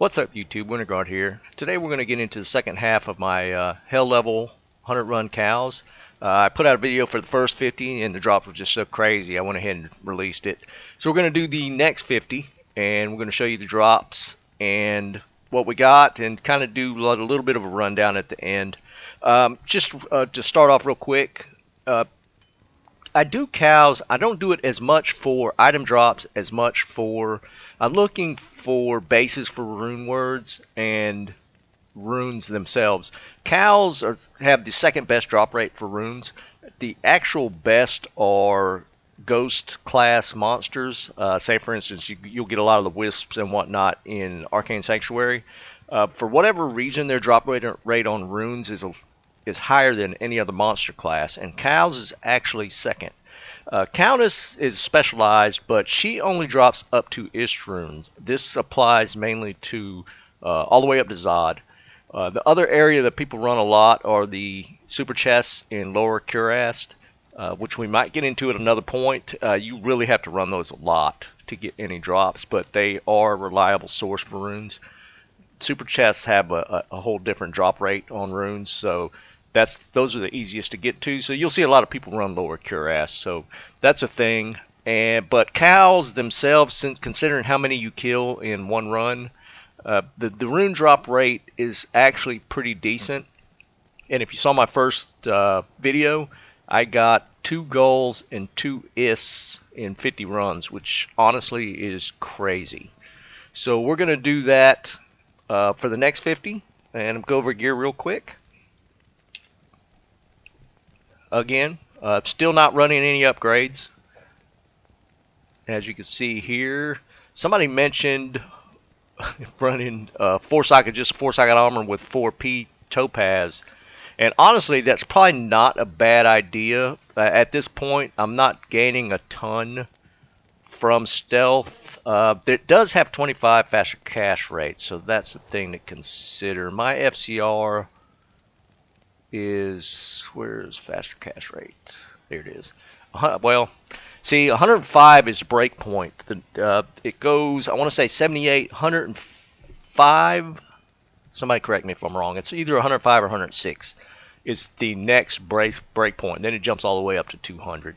What's up YouTube, Winterguard here. Today we're going to get into the second half of my Hell Level 100 Run Cows. I put out a video for the first 50 and the drops were just so crazy I went ahead and released it. So we're going to do the next 50 and we're going to show you the drops and what we got and kind of do a little bit of a rundown at the end. Just to start off real quick, I do cows. I don't do it as much for item drops as much for I'm looking for bases for rune words and runes themselves. Cows have the second best drop rate for runes. The actual best are ghost class monsters. Say for instance, you'll get a lot of the wisps and whatnot in Arcane Sanctuary. For whatever reason, their drop rate on runes is higher than any other monster class, and cows is actually second. Countess is specialized, but she only drops up to Ish runes. This applies mainly to all the way up to Zod. The other area that people run a lot are the super chests in Lower Curast, which we might get into at another point. You really have to run those a lot to get any drops, but they are a reliable source for runes. Super chests have a whole different drop rate on runes, so those are the easiest to get to. So you'll see a lot of people run Lower Curast, so that's a thing. But cows themselves, considering how many you kill in one run, the rune drop rate is actually pretty decent. And if you saw my first video, I got 2 goals and 2 ists in 50 runs, which honestly is crazy. So we're going to do that for the next 50, and go over gear real quick. Again, still not running any upgrades. As you can see here, somebody mentioned running just 4-socket armor with 4P topaz, and honestly that's probably not a bad idea. At this point I'm not gaining a ton from stealth. It does have 25 faster cash rate, so that's the thing to consider. My FCR is, where's faster cash rate? There it is. Well, see, 105 is the break point. It goes, I want to say 78, 105. Somebody correct me if I'm wrong. It's either 105 or 106 is the next break point. Then it jumps all the way up to 200.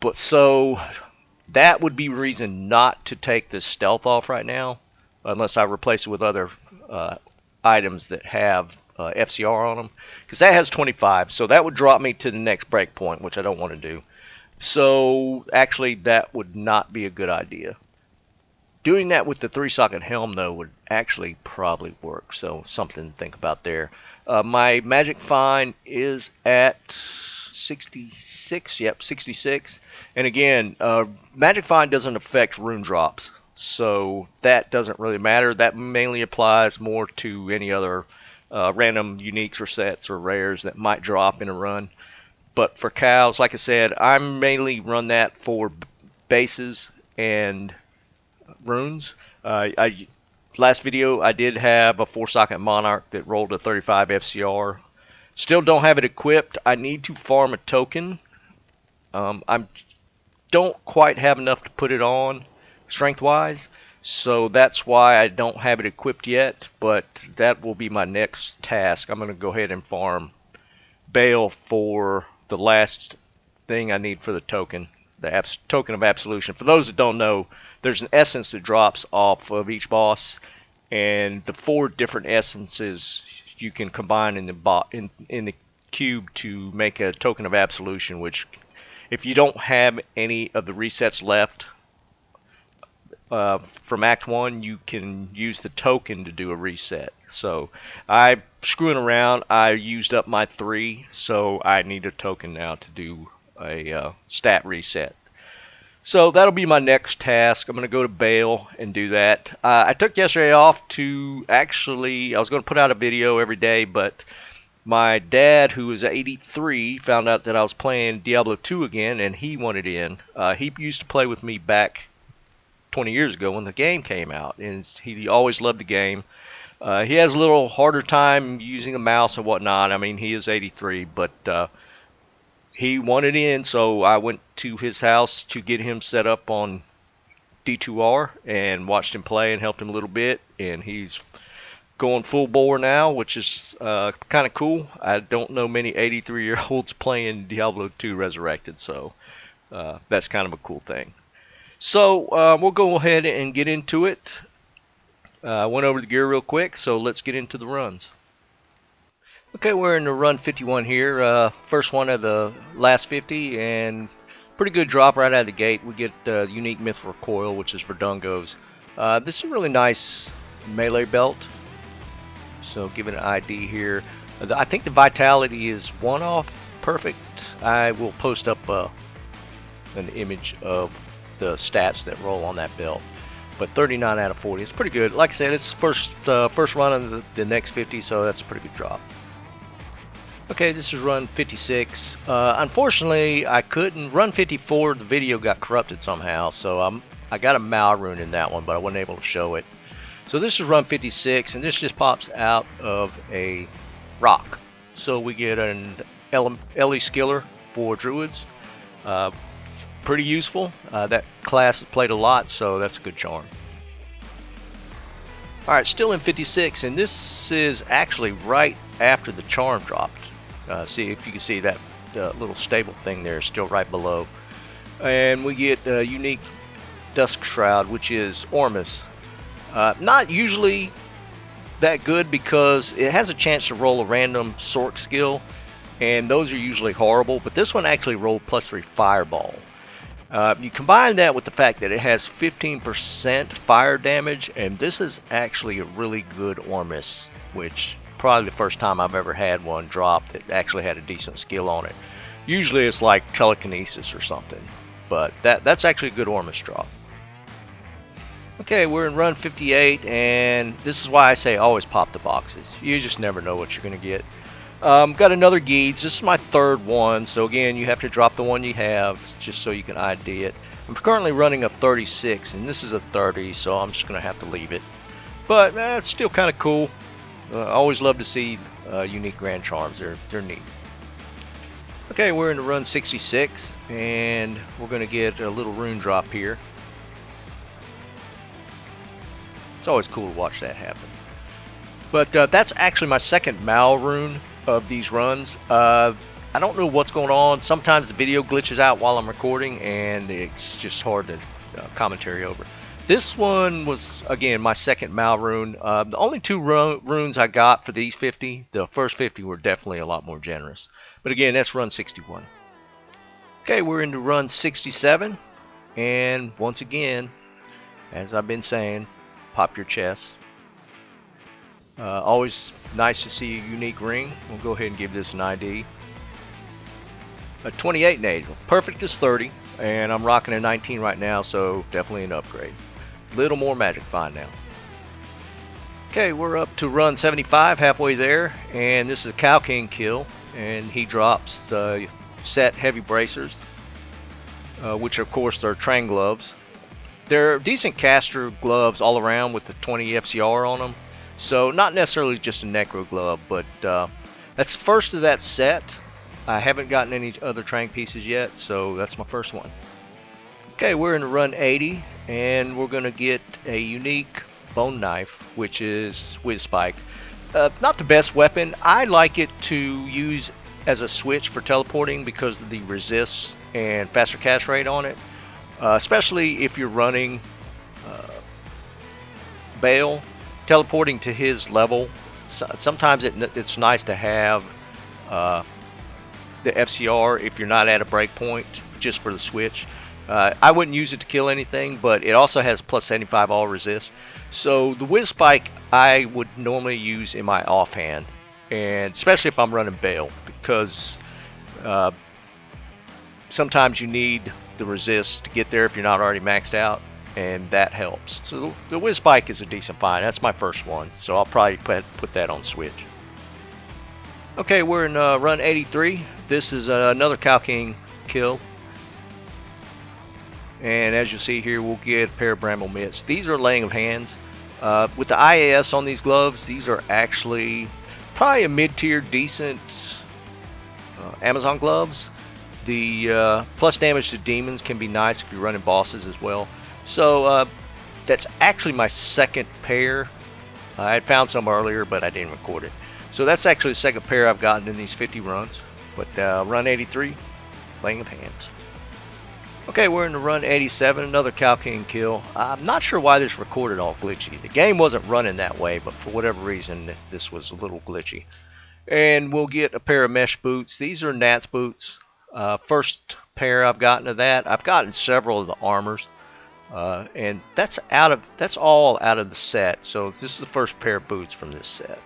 But so that would be reason not to take the stealth off right now, unless I replace it with other items that have FCR on them, because that has 25, so that would drop me to the next break point, which I don't want to do. So actually that would not be a good idea. Doing that with the 3-socket helm though would actually probably work, so something to think about there. My magic find is at 66. Yep, 66. And again, magic find doesn't affect rune drops, so that doesn't really matter. That mainly applies more to any other random uniques or sets or rares that might drop in a run. But for cows, like I said, I mainly run that for bases and runes. Last video I did have a 4-socket monarch that rolled a 35 FCR. Still don't have it equipped. I need to farm a token. I don't quite have enough to put it on strength wise, so that's why I don't have it equipped yet, but that will be my next task. I'm going to go ahead and farm Bale for the last thing I need for the token, the token of absolution. For those that don't know, there's an essence that drops off of each boss, and the 4 different essences you can combine in the cube to make a token of absolution, which if you don't have any of the resets left from Act 1, you can use the token to do a reset. So I'm screwing around. I used up my 3, so I need a token now to do a stat reset. So that'll be my next task. I'm going to go to Bale and do that. I took yesterday off to actually, I was going to put out a video every day, but my dad, who is 83, found out that I was playing Diablo 2 again, and he wanted in. He used to play with me back 20 years ago when the game came out, and he always loved the game. He has a little harder time using a mouse and whatnot. I mean, he is 83, but he wanted in, so I went to his house to get him set up on D2R and watched him play and helped him a little bit, and he's going full bore now, which is kind of cool. I don't know many 83-year-olds playing Diablo 2 Resurrected, so that's kind of a cool thing. So we'll go ahead and get into it. I went over the gear real quick, so let's get into the runs. Okay, we're in the run 51 here. First one of the last 50, and pretty good drop right out of the gate. We get the unique myth recoil, which is for dungos. This is a really nice melee belt. So give it an ID here. I think the vitality is 1 off perfect. I will post up an image of the stats that roll on that belt. But 39 out of 40 is pretty good. Like I said, it's first run of the next 50, so that's a pretty good drop. Okay, this is run 56. Unfortunately, I couldn't run 54. The video got corrupted somehow, so I got a Mal rune in that one, but I wasn't able to show it. So this is run 56, and this just pops out of a rock. So we get an Ellie Skiller for druids. Pretty useful. That class is played a lot, so that's a good charm. Alright, still in 56, and this is actually right after the charm dropped. See if you can see that little stable thing there, still right below. And we get a unique Dusk Shroud, which is Ormus. Not usually that good because it has a chance to roll a random Sorc skill, and those are usually horrible, but this one actually rolled +3 Fireball. You combine that with the fact that it has 15% fire damage, and this is actually a really good Ormus, which probably the first time I've ever had one drop that actually had a decent skill on it. Usually it's like telekinesis or something, but that's actually a good Ormus drop. Okay, we're in run 58, and this is why I say always pop the boxes. You just never know what you're going to get. Got another Geeds. This is my third one, so again, you have to drop the one you have just so you can ID it. I'm currently running a 36, and this is a 30, so I'm just going to have to leave it. But it's still kind of cool. I always love to see unique Grand Charms. They're neat. Okay, we're in the run 66, and we're going to get a little rune drop here. It's always cool to watch that happen. But that's actually my second Mal rune of these runs. I don't know what's going on. Sometimes the video glitches out while I'm recording, and it's just hard to commentary over. This one was, again, my second Mal rune. The only 2 runes I got for these 50, the first 50 were definitely a lot more generous. But again, that's run 61. Okay, we're into run 67. And once again, as I've been saying, pop your chest. Always nice to see a unique ring. We'll go ahead and give this an ID. A 28 nade. Perfect is 30. And I'm rocking a 19 right now, so definitely an upgrade. Little more magic fine now. Okay, we're up to run 75, halfway there, and this is a Cow King kill, and he drops set heavy bracers, which of course are Trang gloves. They're decent caster gloves all around with the 20 FCR on them, so not necessarily just a Necro glove, but that's the first of that set. I haven't gotten any other Trang pieces yet, so that's my first one. Okay, we're in run 80, and we're going to get a unique bone knife, which is Whiz Spike. Not the best weapon. I like it to use as a switch for teleporting because of the resist and faster cast rate on it. Especially if you're running Bale, teleporting to his level. Sometimes it's nice to have the FCR if you're not at a breakpoint, just for the switch. I wouldn't use it to kill anything, but it also has plus 75 all resist. So the Whiz Spike I would normally use in my offhand, and especially if I'm running Bale, because sometimes you need the resist to get there if you're not already maxed out, and that helps. So the Whiz Spike is a decent find. That's my first one, so I'll probably put that on switch. Okay, we're in run 83. This is another Cow King kill. And as you see here, we'll get a pair of Bramble Mitts. These are laying of hands. With the IAS on these gloves, these are actually probably a mid-tier, decent Amazon gloves. The plus damage to demons can be nice if you're running bosses as well. So that's actually my second pair. I had found some earlier, but I didn't record it. So that's actually the second pair I've gotten in these 50 runs. But run 83, Laying of Hands. Okay, we're in the run 87, another Cow King kill. I'm not sure why this recorded all glitchy. The game wasn't running that way, but for whatever reason, this was a little glitchy. And we'll get a pair of mesh boots. These are Nats boots. First pair I've gotten of that. I've gotten several of the armors. And that's all out of the set. So this is the first pair of boots from this set.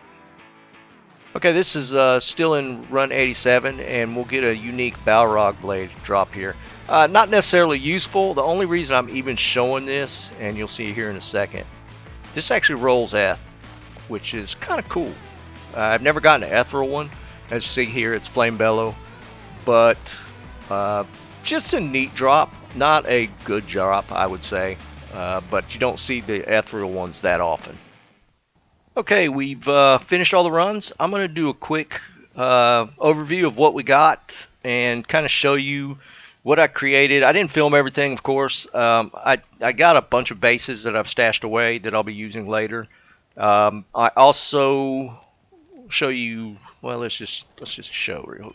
Okay, this is still in run 87, and we'll get a unique Balrog blade drop here. Not necessarily useful. The only reason I'm even showing this, and you'll see here in a second, this actually rolls Eth, which is kind of cool. I've never gotten an ethereal one. As you see here, it's Flame Bellow, but just a neat drop. Not a good drop, I would say, but you don't see the ethereal ones that often. Okay, we've finished all the runs. I'm going to do a quick overview of what we got and kind of show you what I created. I didn't film everything, of course. I got a bunch of bases that I've stashed away that I'll be using later. I also show you. Well, let's just show real.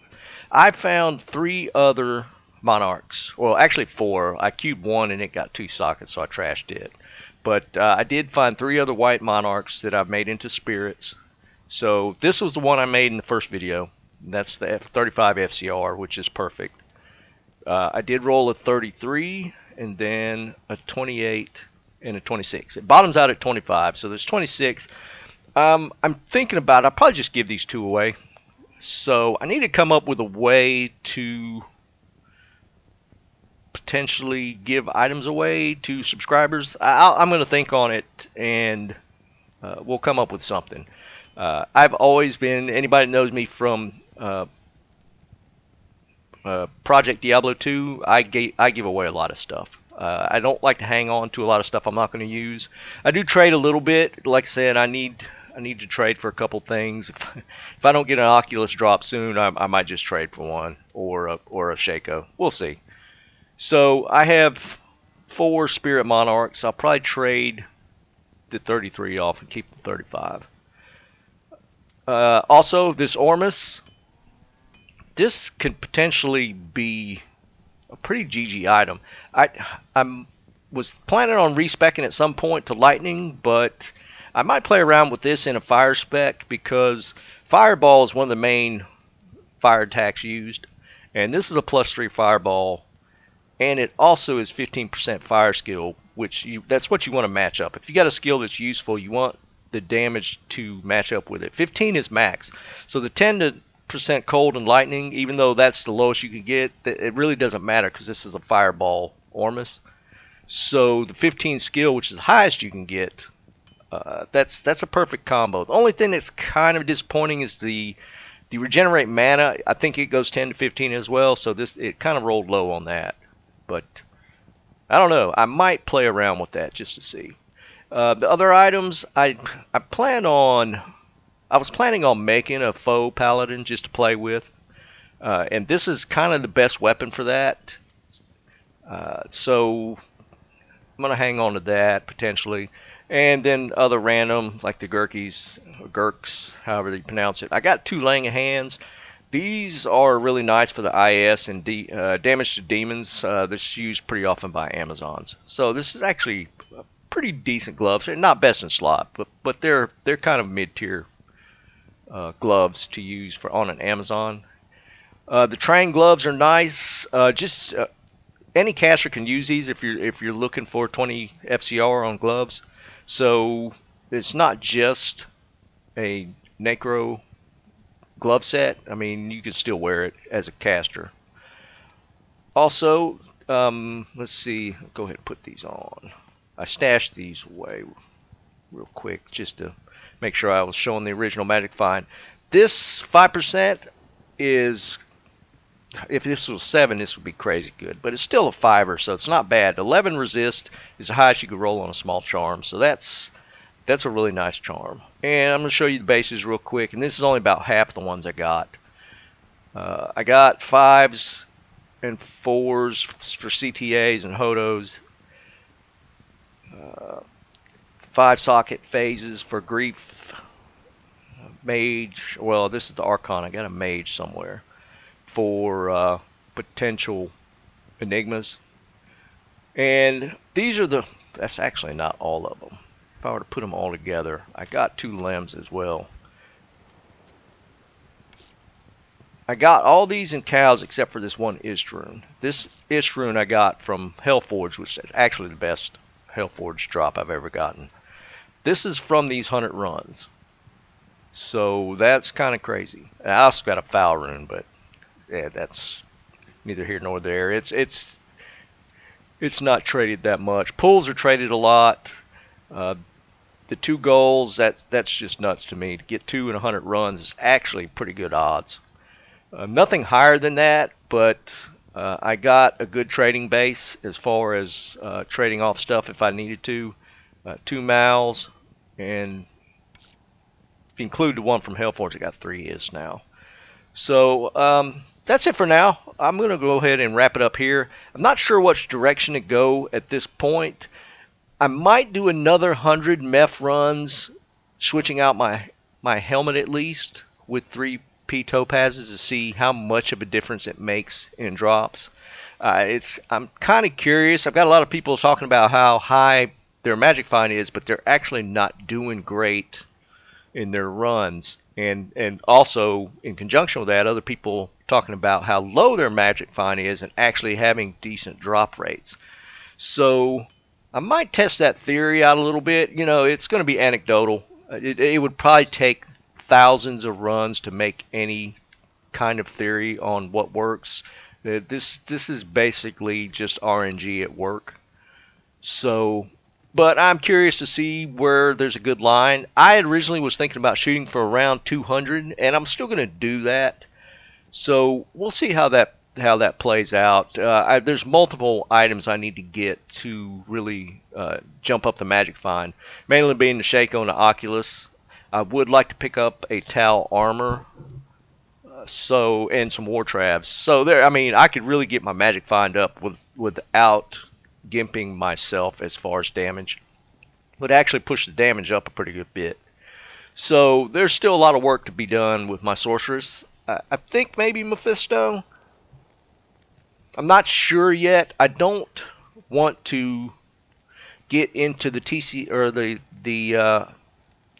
I found 3 other monarchs. Well, actually 4. I queued 1 and it got 2 sockets, so I trashed it. But I did find 3 other white monarchs that I've made into spirits. So this was the one I made in the first video. That's the 35 FCR, which is perfect. I did roll a 33 and then a 28 and a 26. It bottoms out at 25, so there's 26. I'm thinking about I'll probably just give these 2 away. So I need to come up with a way to potentially give items away to subscribers. I'm going to think on it, and we'll come up with something. I've always been, anybody that knows me from Project Diablo 2, I give away a lot of stuff. I don't like to hang on to a lot of stuff I'm not going to use. I do trade a little bit. Like I said, I need to trade for a couple things. If I don't get an Oculus drop soon, I might just trade for one or a Shaco. We'll see. So I have 4 Spirit Monarchs. I'll probably trade the 33 off and keep the 35. Also, this Ormus. This could potentially be a pretty GG item. I was planning on respecking at some point to Lightning, but I might play around with this in a fire spec because Fireball is one of the main fire attacks used. And this is a +3 Fireball. And it also is 15% fire skill, which that's what you want to match up. If you got a skill that's useful, you want the damage to match up with it. 15 is max. So the 10% cold and lightning, even though that's the lowest you can get, it really doesn't matter because this is a Fireball Ormus. So the 15 skill, which is the highest you can get, that's a perfect combo. The only thing that's kind of disappointing is the regenerate mana. I think it goes 10 to 15 as well, so it kind of rolled low on that. But I don't know. I might play around with that just to see. The other items, I was planning on making a faux paladin just to play with, and this is kind of the best weapon for that. So I'm gonna hang on to that potentially, and then other random like the Gurkies, or Gurks, however you pronounce it. I got 2 Laying of Hands. These are really nice for the IS and damage to demons. This is used pretty often by Amazons. So this is actually pretty decent gloves. They're not best in slot, but they're kind of mid-tier gloves to use on an Amazon. The train gloves are nice. Any caster can use these if you're looking for 20 FCR on gloves. So it's not just a Necro glove set. I mean, you can still wear it as a caster. Also, let's see. Go ahead and put these on. I stashed these away real quick just to make sure I was showing the original Magic Find. This 5% is, if this was 7, this would be crazy good, but it's still a 5er, so it's not bad. 11 resist is the highest you could roll on a small charm, so that's a really nice charm. And I'm going to show you the bases real quick, and this is only about half the ones I got. I got 5s and 4s for CTAs and Hodos. 5 socket phases for grief. Mage, well, this is the Archon. I got a mage somewhere for potential enigmas. And these are that's actually not all of them. If I were to put them all together, I got 2 limbs as well. I got all these in cows except for this one Istrune. This Istrune I got from Hellforge, which is actually the best Hellforge drop I've ever gotten. This is from these 100 runs. So that's kind of crazy. I also got a foul rune, but yeah, that's neither here nor there. It's not traded that much. Pulls are traded a lot. The 2 goals, that's just nuts to me. To get 2 in 100 runs is actually pretty good odds. Nothing higher than that, but I got a good trading base as far as trading off stuff if I needed to. 2 Mals, and if you include the one from Hellforge, I got 3 is now. So that's it for now. I'm going to go ahead and wrap it up here. I'm not sure which direction to go at this point. I might do another 100 meth runs, switching out my helmet at least with 3 P topazes to see how much of a difference it makes in drops. I'm kind of curious. I've got a lot of people talking about how high their magic find is, but they're actually not doing great in their runs. And also in conjunction with that, other people talking about how low their magic find is and actually having decent drop rates. So I might test that theory out a little bit. You know, it's going to be anecdotal. It would probably take thousands of runs to make any kind of theory on what works. This is basically just RNG at work. So, but I'm curious to see where there's a good line. I originally was thinking about shooting for around 200, and I'm still going to do that. So we'll see how that plays out. There's multiple items I need to get to really jump up the magic find, mainly being the Shaco and the Oculus. I would like to pick up a Tau armor, and some war traps. So there, I mean, I could really get my magic find up without gimping myself as far as damage. Would actually push the damage up a pretty good bit. So there's still a lot of work to be done with my sorceress. I think maybe Mephisto. I'm not sure yet. I don't want to get into the TC or the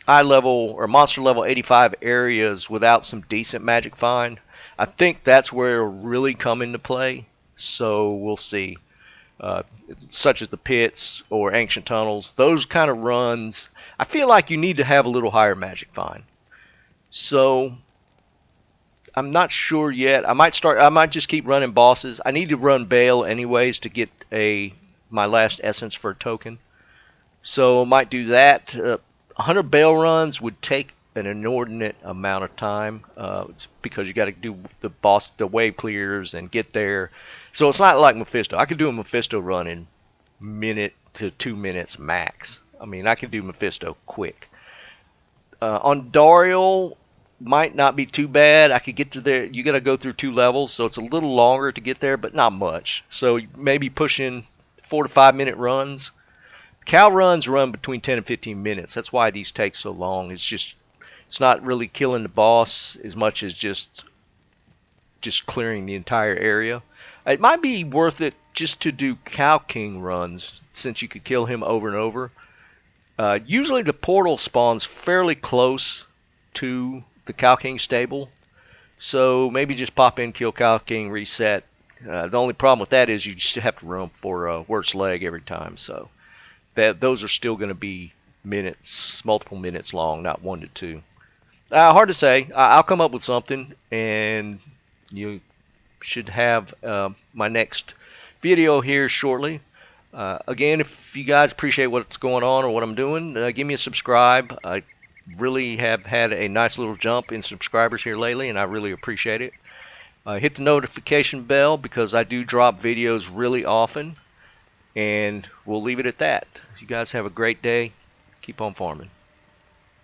eye level or monster level 85 areas without some decent magic find. I think that's where it'll really come into play. So we'll see. Such as the pits or ancient tunnels, those kind of runs, I feel like you need to have a little higher magic find. So I'm not sure yet. I might just keep running bosses. I need to run Bale anyways to get my last essence for a token. So I might do that. 100 Bale runs would take an inordinate amount of time because you got to do the wave clears and get there. So it's not like Mephisto. I could do a Mephisto run in minute to 2 minutes max. I mean, I can do Mephisto quick. On Dariel, might not be too bad. I could get to there. You got to go through 2 levels, so it's a little longer to get there, but not much. So maybe pushing 4 to 5 minute runs. Cow runs run between 10 and 15 minutes. That's why these take so long. It's not really killing the boss as much as just clearing the entire area. It might be worth it just to do Cow King runs, since you could kill him over and over. Usually the portal spawns fairly close to the Cow King stable, so maybe just pop in, kill Cow King, reset. The only problem with that is you just have to run for worst leg every time, so those are still going to be minutes, multiple minutes long, not 1 to 2. Hard to say. I'll come up with something, and you should have my next video here shortly. Again, if you guys appreciate what's going on or what I'm doing, give me a subscribe. I really have had a nice little jump in subscribers here lately, and I really appreciate it. Hit the notification bell because I do drop videos really often, and we'll leave it at that. You guys have a great day. Keep on farming.